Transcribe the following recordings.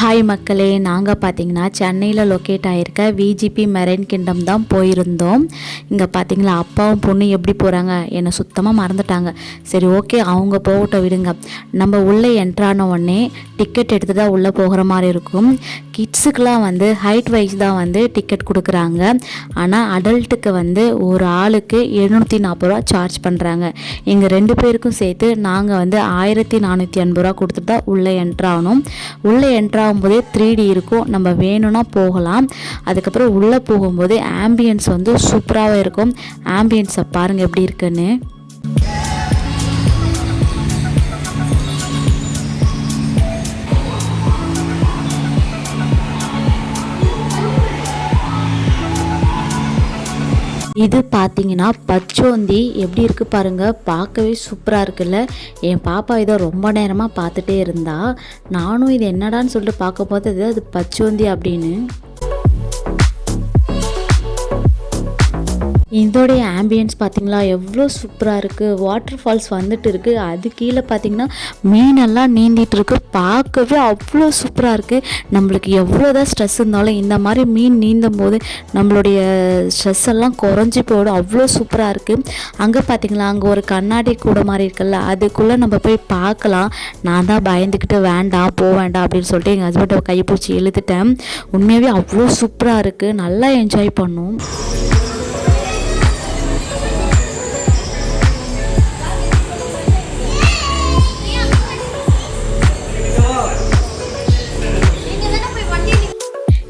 Hi மக்களே, நாங்கள் பார்த்தீங்கன்னா சென்னையில் லொக்கேட் ஆகிருக்க விஜிபி மெரைன் கிங்டம் தான் போயிருந்தோம். இங்கே பார்த்தீங்களா அப்பாவும் பொண்ணு எப்படி போகிறாங்க, என்னை சுத்தமாக மறந்துட்டாங்க. சரி ஓகே, அவங்க போகட்டும் விடுங்க. நம்ம உள்ளே என்ட்ரான உடனே டிக்கெட் எடுத்து தான் உள்ளே போகிற மாதிரி இருக்கும். கிட்ஸுக்கெலாம் ஹைட் வைஸ் தான் டிக்கெட் கொடுக்குறாங்க. ஆனால் அடல்ட்டுக்கு ஒரு ஆளுக்கு 740 ரூபா சார்ஜ் பண்ணுறாங்க. எங்கள் 2 பேருக்கும் சேர்த்து நாங்கள் 1480 ரூபா கொடுத்துட்டு தான் உள்ளே என்ட்ராகணும். உள்ளே என்ட்ராகும்போதே 3D இருக்கும், நம்ம வேணும்னா போகலாம். அதுக்கப்புறம் உள்ளே போகும்போது ஆம்பியன்ஸ் சூப்பராகவே இருக்கும். ஆம்பியன்ஸை பாருங்கள் எப்படி இருக்குன்னு. இது பார்த்தீங்கன்னா பச்சோந்தி எப்படி இருக்குது பாருங்கள், பார்க்கவே சூப்பராக இருக்குல்ல. என் பாப்பா இதை ரொம்ப நேரமாக பார்த்துட்டே இருந்தா. நானும் இது என்னடான்னு சொல்லிட்டு பார்க்க போது அது பச்சோந்தி அப்படின்னு. இதோடைய ஆம்பியன்ஸ் பார்த்திங்களா எவ்வளோ சூப்பராக இருக்குது. வாட்டர் ஃபால்ஸ் இருக்குது. அது கீழே பார்த்திங்கன்னா மீனெல்லாம் நீந்திட்டு இருக்குது. பார்க்கவே அவ்வளோ சூப்பராக இருக்குது. நம்மளுக்கு எவ்வளோ தான் ஸ்ட்ரெஸ் இருந்தாலும் இந்த மாதிரி மீன் நீந்தும் போது நம்மளுடைய ஸ்ட்ரெஸ் எல்லாம் குறைஞ்சி போயிடும். அவ்வளோ சூப்பராக இருக்குது. அங்கே பார்த்திங்களா அங்கே ஒரு கண்ணாடி கூட மாதிரி இருக்குல்ல, அதுக்குள்ளே நம்ம போய் பார்க்கலாம். நான் தான் பயந்துக்கிட்டு வேண்டாம் போக வேண்டாம் அப்படின்னு சொல்லிட்டு எங்கள் ஹஸ்பண்டை கையை பிடிச்சி இழுத்துட்டேன். உண்மையாகவே அவ்வளோ சூப்பராக இருக்குது. நல்லா என்ஜாய் பண்ணோம்.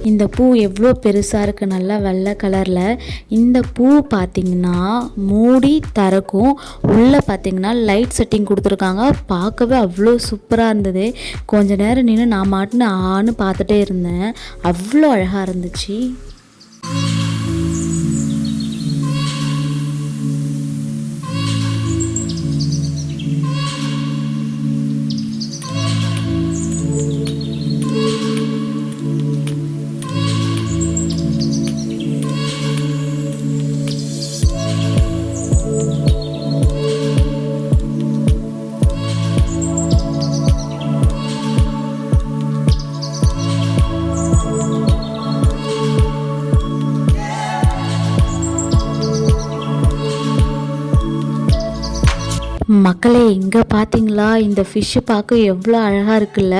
இந்த பூ எவ்வளோ பெருசாக இருக்குது, நல்லா வெள்ளை கலரில். இந்த பூ பார்த்திங்கன்னா மூடி திறக்கும். உள்ளே பார்த்திங்கன்னா லைட் செட்டிங் கொடுத்துருக்காங்க. பார்க்கவே அவ்வளோ சூப்பராக இருந்தது. கொஞ்ச நேரம் நின்று நான் மாட்டுன்னு ஆன்னு பார்த்துட்டே இருந்தேன். அவ்வளோ அழகாக இருந்துச்சு. மக்களே, இங்கே பார்த்தீங்களா இந்த ஃபிஷ்ஷு பார்க்க எவ்வளோ அழகாக இருக்குல்ல,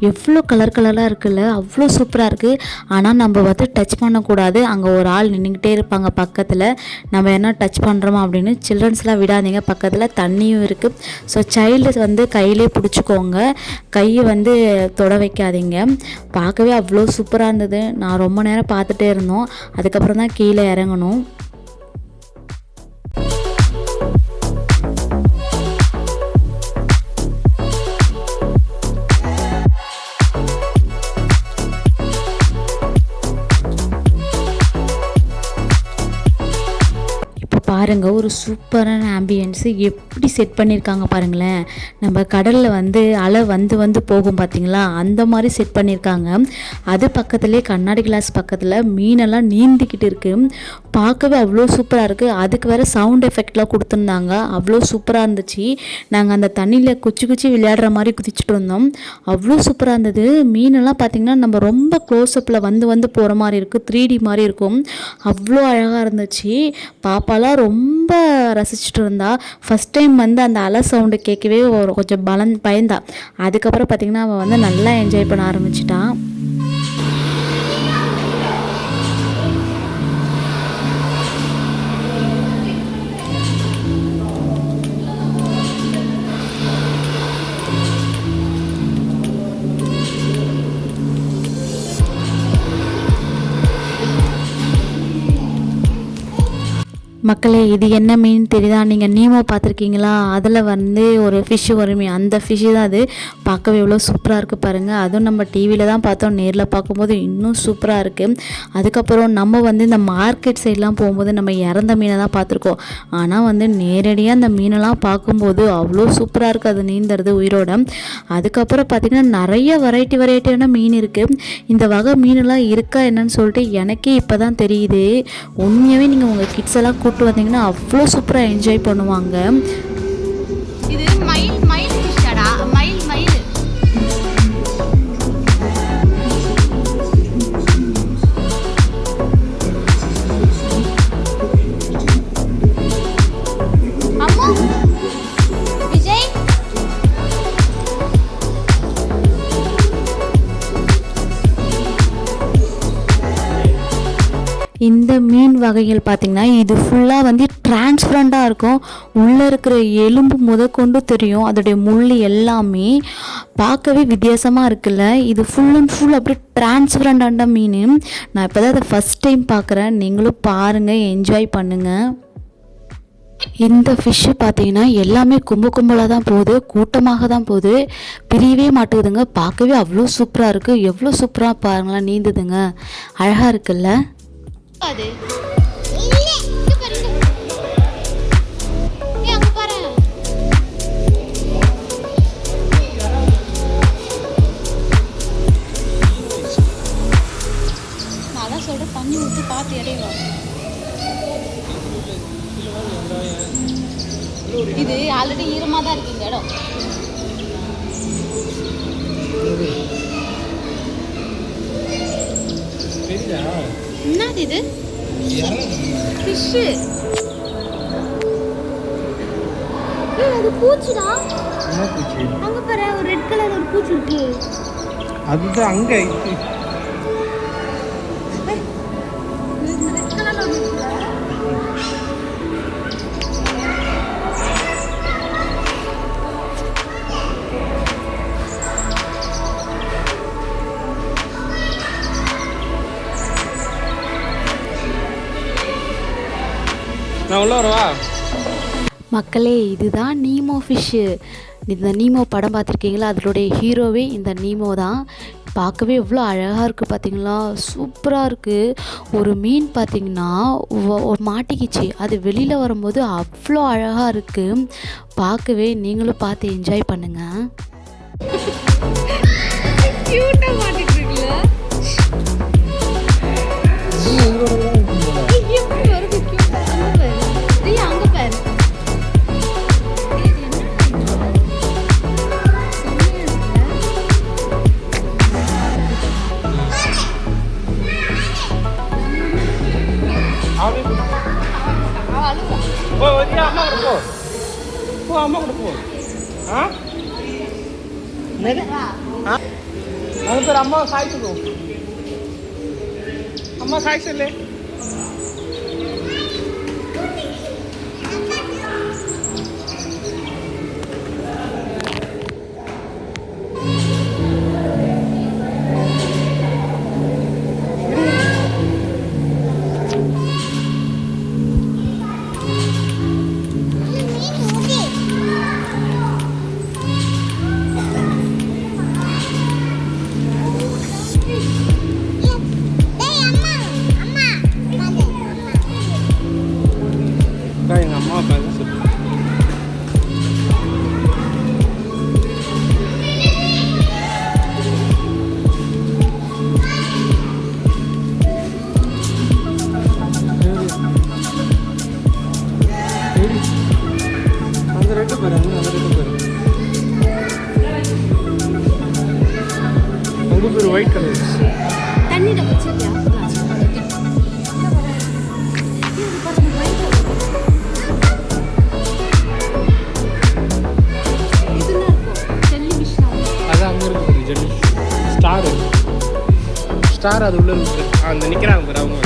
எவ்வளோ கலர் கலராக இருக்குல்ல, அவ்வளோ சூப்பராக இருக்குது. ஆனால் நம்ம டச் பண்ணக்கூடாது. அங்கே ஒரு ஆள் நின்றுக்கிட்டே இருப்பாங்க பக்கத்தில். நம்ம என்ன டச் பண்ணுறோமா அப்படின்னு. சில்ட்ரன்ஸ்லாம் விடாதீங்க, பக்கத்தில் தண்ணியும் இருக்குது. ஸோ சைல்டு கையிலே பிடிச்சிக்கோங்க, கையை தொட வைக்காதீங்க. பார்க்கவே அவ்வளோ சூப்பராக இருந்தது. நான் ரொம்ப நேரம் பார்த்துட்டே இருந்தோம். அதுக்கப்புறம் தான் கீழே இறங்கணும். பாருங்கள், ஒரு சூப்பரான ஆம்பியன்ஸு எப்படி செட் பண்ணியிருக்காங்க பாருங்களேன். நம்ம கடலில் அலை வந்து போகும் பார்த்தீங்களா, அந்த மாதிரி செட் பண்ணியிருக்காங்க. அது பக்கத்துலேயே கண்ணாடி கிளாஸ் பக்கத்தில் மீனெல்லாம் நீந்திக்கிட்டு இருக்குது. பார்க்கவே அவ்வளோ சூப்பராக இருக்குது. அதுக்கு வேறு சவுண்ட் எஃபெக்ட்லாம் கொடுத்துருந்தாங்க. அவ்வளோ சூப்பராக இருந்துச்சு. நாங்கள் அந்த தண்ணியில் குச்சி விளையாடுற மாதிரி குதிச்சுட்டு இருந்தோம். அவ்வளோ சூப்பராக இருந்தது. மீனெல்லாம் பார்த்திங்கன்னா நம்ம ரொம்ப க்ளோஸ்அப்பில் வந்து போகிற மாதிரி இருக்குது. 3D மாதிரி இருக்கும். அவ்வளோ அழகாக இருந்துச்சு. பாப்பாலாம் ரொம்ப ரசிச்சுட்டு இருந்தா. ஃபஸ்ட் டைம் அந்த அலை சவுண்டு கேட்கவே கொஞ்சம் பயந்தா. அதுக்கப்புறம் பார்த்திங்கன்னா அவள் நல்லா என்ஜாய் பண்ண ஆரம்பிச்சிட்டான். மக்களே, இது என்ன மீன் தெரியுதா? நீங்கள் நீமோ பார்த்துருக்கீங்களா? அதில் ஒரு ஃபிஷ்ஷு வருமே, அந்த ஃபிஷ்ஷு தான் அது. பார்க்கவே எவ்வளோ சூப்பராக இருக்குது பாருங்கள். அதுவும் நம்ம டிவியில் தான் பார்த்தோம். நேரில் பார்க்கும்போது இன்னும் சூப்பராக இருக்குது. அதுக்கப்புறம் நம்ம இந்த மார்க்கெட் சைட்லாம் போகும்போது நம்ம இறந்த மீனை தான் பார்த்துருக்கோம். ஆனால் நேரடியாக அந்த மீனெல்லாம் பார்க்கும்போது அவ்வளோ சூப்பராக இருக்குது அது நீந்துறது உயிரோட. அதுக்கப்புறம் பார்த்திங்கன்னா நிறைய வெரைட்டியான மீன் இருக்குது. இந்த வகை மீனெல்லாம் இருக்கா என்னன்னு சொல்லிட்டு எனக்கே இப்போ தான் தெரியுது. உண்மையாகவே நீங்கள் உங்கள் கிட்ஸ் எல்லாம் கூப்பிட்டு வந்தீங்கன்னா அவ்வளோ சூப்பராக என்ஜாய் பண்ணுவாங்க. இது மயில் மயில் ஃபிஷ்ஷாடா, மயில் மயில் இந்த மீன் வகைகள் பார்த்திங்கன்னா இது ஃபுல்லாக வந்து டிரான்ஸ்பரண்ட்டாக இருக்கும். உள்ளே இருக்கிற எலும்பு முதற்கொண்டு தெரியும். அதோடைய முள் எல்லாமே பார்க்கவே வித்தியாசமாக இருக்குல்ல. இது ஃபுல் அண்ட் ஃபுல் அப்படியே டிரான்ஸ்பரண்டான மீன். நான் இப்போ தான் அதை ஃபஸ்ட் டைம் பார்க்குறேன். நீங்களும் பாருங்கள், என்ஜாய் பண்ணுங்கள். இந்த ஃபிஷ்ஷு பார்த்தீங்கன்னா எல்லாமே கும்பலாக தான் போகுது, கூட்டமாக தான் போகுது, பிரியவே மாட்டேங்குதுங்க. பார்க்கவே அவ்வளோ சூப்பராக இருக்குது. எவ்வளோ சூப்பராக பாருங்களேன் நீந்துதுங்க, அழகாக இருக்குல்ல. அது நான் தான் சொல்கிறேன், தண்ணி ஊற்றி பார்த்து இடையவா. இது ஆல்ரெடி ஈரமாக தான் இருக்கு இந்த இடம். என்னது இது? ஃபிஷ்ஷு. அது பூச்சிடா. என்ன பூச்சி? அங்க பாரு, ஒரு ரெட் கலர் ஒரு பூச்சி இருக்கு. அதுதான் அங்க இருக்கு. ரெட் கலர்ல இருக்கு. நான் உள்ள வரவா? மக்களே, இதுதான் நீமோ ஃபிஷ்ஷு. இந்த நீமோ படம் பார்த்துருக்கீங்களா? அதனுடைய ஹீரோவே இந்த நீமோ தான். பார்க்கவே எவ்வளோ அழகாக இருக்குது பார்த்தீங்களா, சூப்பராக இருக்குது. ஒரு மீன் பார்த்திங்கன்னா மாட்டிக்கிச்சு, அது வெளியில் வரும்போது அவ்வளோ அழகாக இருக்குது. பார்க்கவே நீங்களும் பார்த்து என்ஜாய் பண்ணுங்கள். அம்மா கூட போ. அம்மா சாய் சொல்லு. அம்மா சாய் சொல்லு. ஒயிட் கலர் தண்ணியில வச்சிருக்கியா? ஸ்டார் அது உள்ள அந்த நிற்கிறாங்க பாரு அவங்க.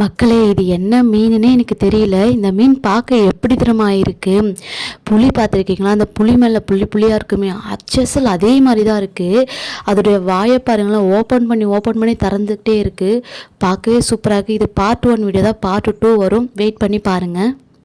மக்களே, இது என்ன மீனுன்னே எனக்கு தெரியல. இந்த மீன் பார்க்க எப்படி தரமாக இருக்குது. புளி பார்த்துருக்கீங்களா? அந்த புளி மேலே புள்ளியாக இருக்குமே, அச்சசல் அதே மாதிரி தான் இருக்குது. அதோடைய வாயை பாருங்களேன், ஓப்பன் பண்ணி திறந்துக்கிட்டே இருக்குது. பார்க்கவே சூப்பராக இருக்குது. இது பார்ட் 1 வீடியோ தான், பார்ட் 2 வரும். வெயிட் பண்ணி பாருங்கள்.